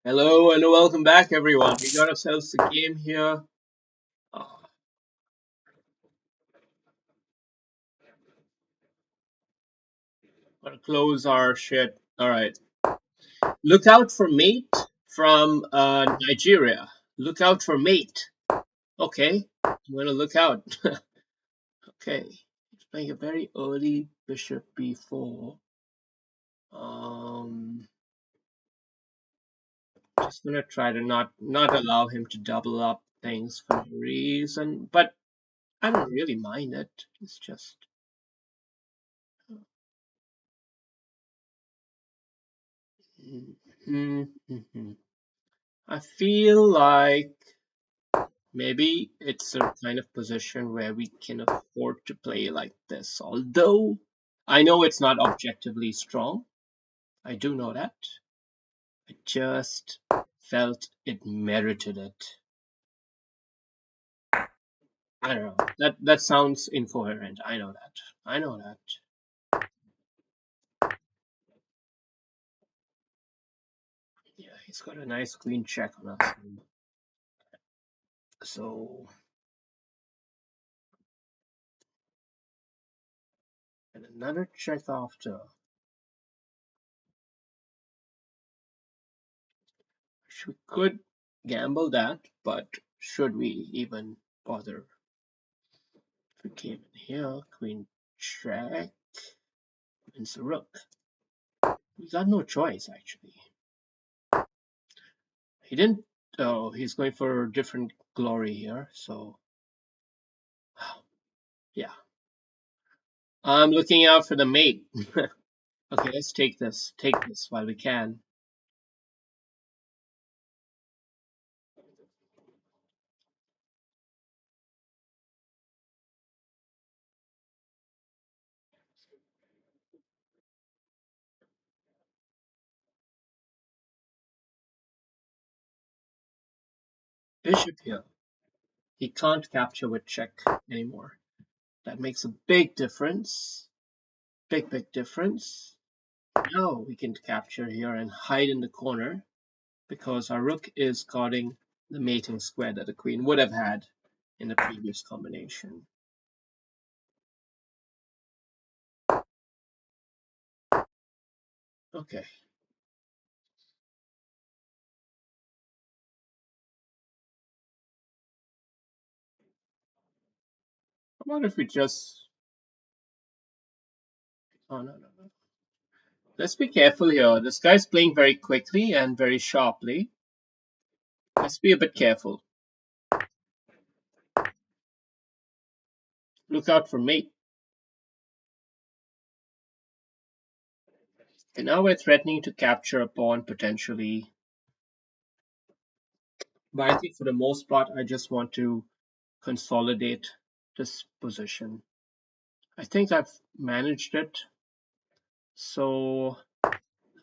Hello and welcome back, everyone. We got ourselves a game here. Uh, Gotta close our shit. All right. Look out for mate from Nigeria. Look out for mate. Okay, I'm gonna look out. Okay, he's playing a very early bishop b4. Um, just gonna try to not allow him to double up things for no reason, but I don't really mind it. It's just. Mhm. I feel like maybe it's a kind of position where we can afford to play like this. Although I know it's not objectively strong. I do know that. I just felt it merited it. I don't know. That sounds incoherent. I know that. I know that. Yeah, he's got a nice queen check on us. So, and another check after. We could gamble that, but should we even bother? If we came in here, queen check, wins the rook. We got no choice, actually. He didn't. Oh, he's going for different glory here, so yeah. I'm looking out for the mate. Okay, let's take this. Take this while we can. Bishop here. He can't capture with check anymore. That makes a big difference. Big difference. Now we can capture here and hide in the corner because our rook is guarding the mating square that the queen would have had in the previous combination. Okay. How about if we just... Oh, no. Let's be careful here. This guy's playing very quickly and very sharply. Let's be a bit careful. Look out for mate. And now we're threatening to capture a pawn potentially. But I think for the most part, I just want to consolidate this position. I think I've managed it. So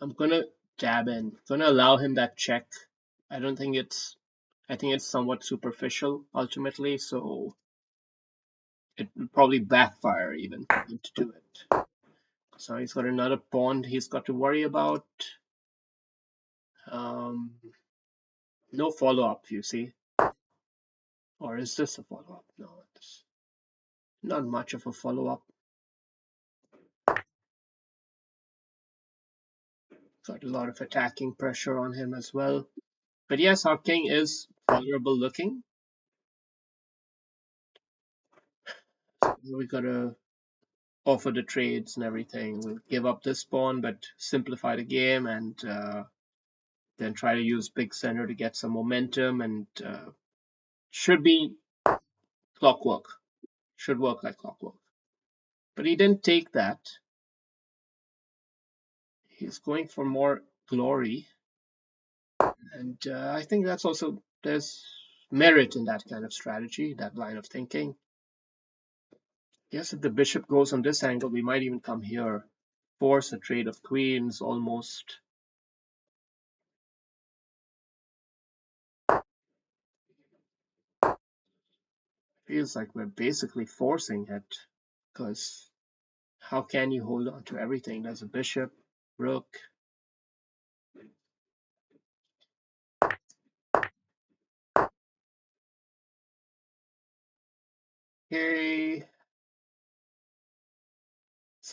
I'm gonna dab in. Gonna allow him that check. I don't think it's I think it's somewhat superficial ultimately, so it will probably backfire even for him to do it. So he's got another pawn he's got to worry about. Um, no follow-up, you see. Or is this a follow-up? No, it's not much of a follow-up. Got a lot of attacking pressure on him as well. But yes, our king is vulnerable looking. So we gotta offer the trades and everything. We'll give up this pawn, but simplify the game and then try to use big center to get some momentum and should be clockwork. Should work like clockwork. But he didn't take that. He's going for more glory. And I think that's also, there's merit in that kind of strategy, that line of thinking. Yes, if the bishop goes on this angle, we might even come here, force a trade of queens almost. Feels like we're basically forcing it because how can you hold on to everything? There's a bishop, rook.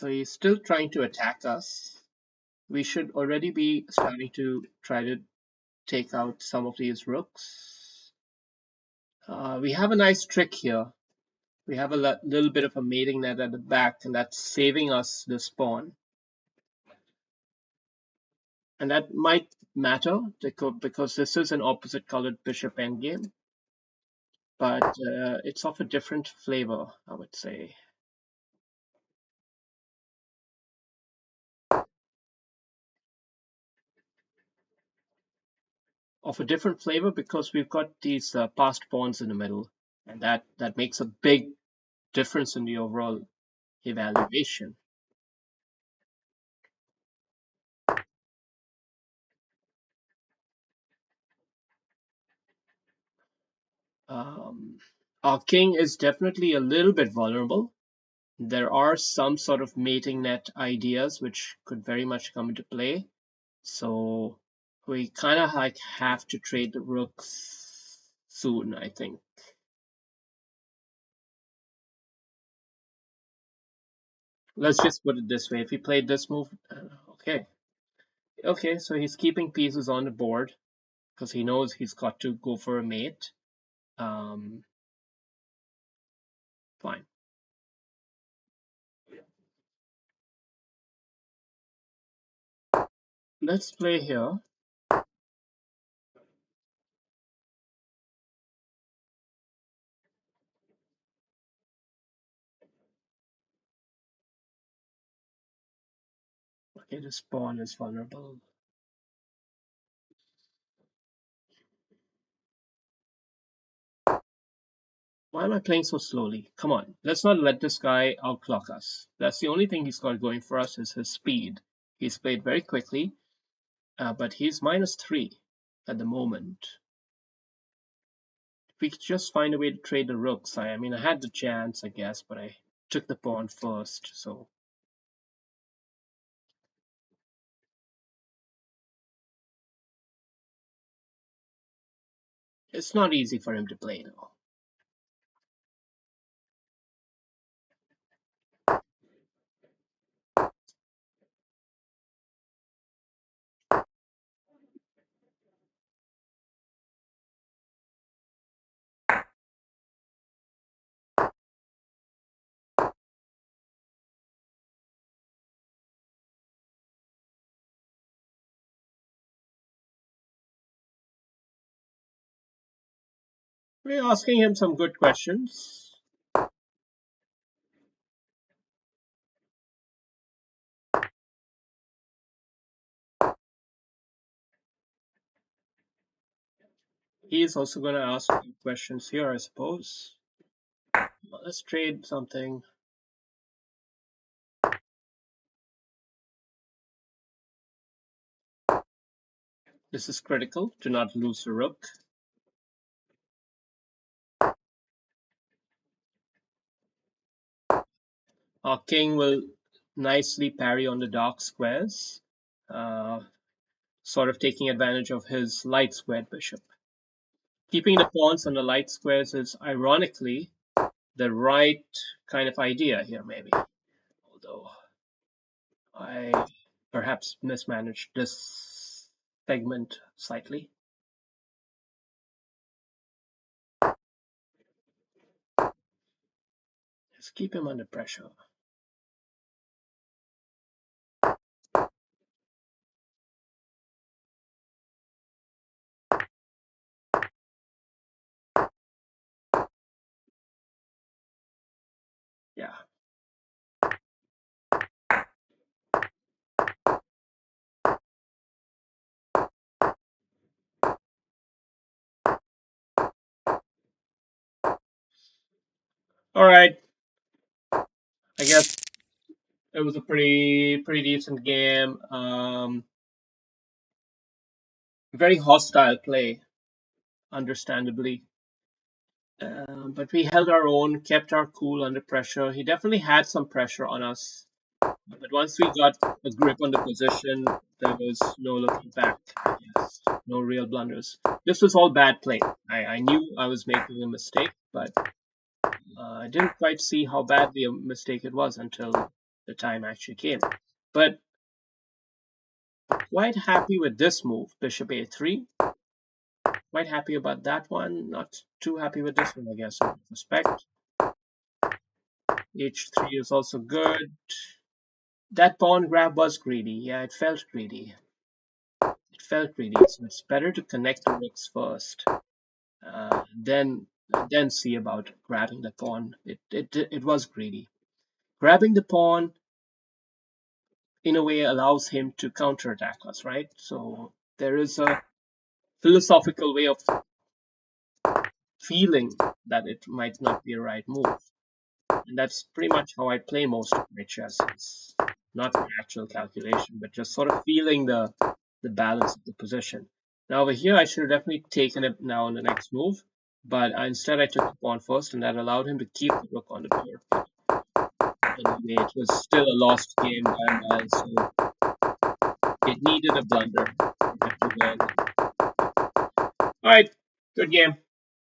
So he's still trying to attack us. We should already be starting to try to take out some of these rooks. We have a nice trick here. We have a little bit of a mating net at the back, and that's saving us the spawn. And that might matter because this is an opposite colored bishop endgame, but it's of a different flavor, I would say. Of a different flavor because we've got these passed pawns in the middle, and that makes a big difference in the overall evaluation. Um, our king is definitely a little bit vulnerable. There are some sort of mating net ideas which could very much come into play. So we kind of like have to trade the rooks soon, I think. Let's just put it this way. If he played this move, okay. Okay, so he's keeping pieces on the board because he knows he's got to go for a mate. Um, Fine. Let's play here. Okay, this pawn is vulnerable. Why am I playing so slowly? Come on, let's not let this guy outclock us. That's the only thing he's got going for us is his speed. He's played very quickly, but he's -3 at the moment. If we could just find a way to trade the rooks, I mean, I had the chance, I guess, but I took the pawn first, so it's not easy for him to play now. We're asking him some good questions. He is also going to ask questions here, I suppose. Well, let's trade something. This is critical to not lose the rook. Our king will nicely parry on the dark squares, sort of taking advantage of his light squared bishop. Keeping the pawns on the light squares is ironically the right kind of idea here, maybe. Although I perhaps mismanaged this segment slightly. Just keep him under pressure. Yeah. All right. I guess it was a pretty decent game. Very hostile play, understandably. But we held our own, kept our cool under pressure. He definitely had some pressure on us. But once we got a grip on the position, there was no looking back, I guess. No real blunders. This was all bad play. I knew I was making a mistake, but I didn't quite see how bad the mistake it was until the time actually came. But quite happy with this move, bishop a3. Quite happy about that one. Not too happy with this one, I guess, in retrospect. h3 is also good. That pawn grab was greedy. Yeah, it felt greedy. It felt greedy. So it's better to connect the rooks first, then see about grabbing the pawn. It was greedy. Grabbing the pawn in a way allows him to counterattack us, right? So there is a philosophical way of feeling that it might not be a right move. And that's pretty much how I play most of my chess. It's not my actual calculation, but just sort of feeling the balance of the position. Now over here, I should have definitely taken it now in the next move, but instead I took the pawn first, and that allowed him to keep the rook on the board. Anyway, it was still a lost game by a mile, so it needed a blunder for him to win. All right, good game.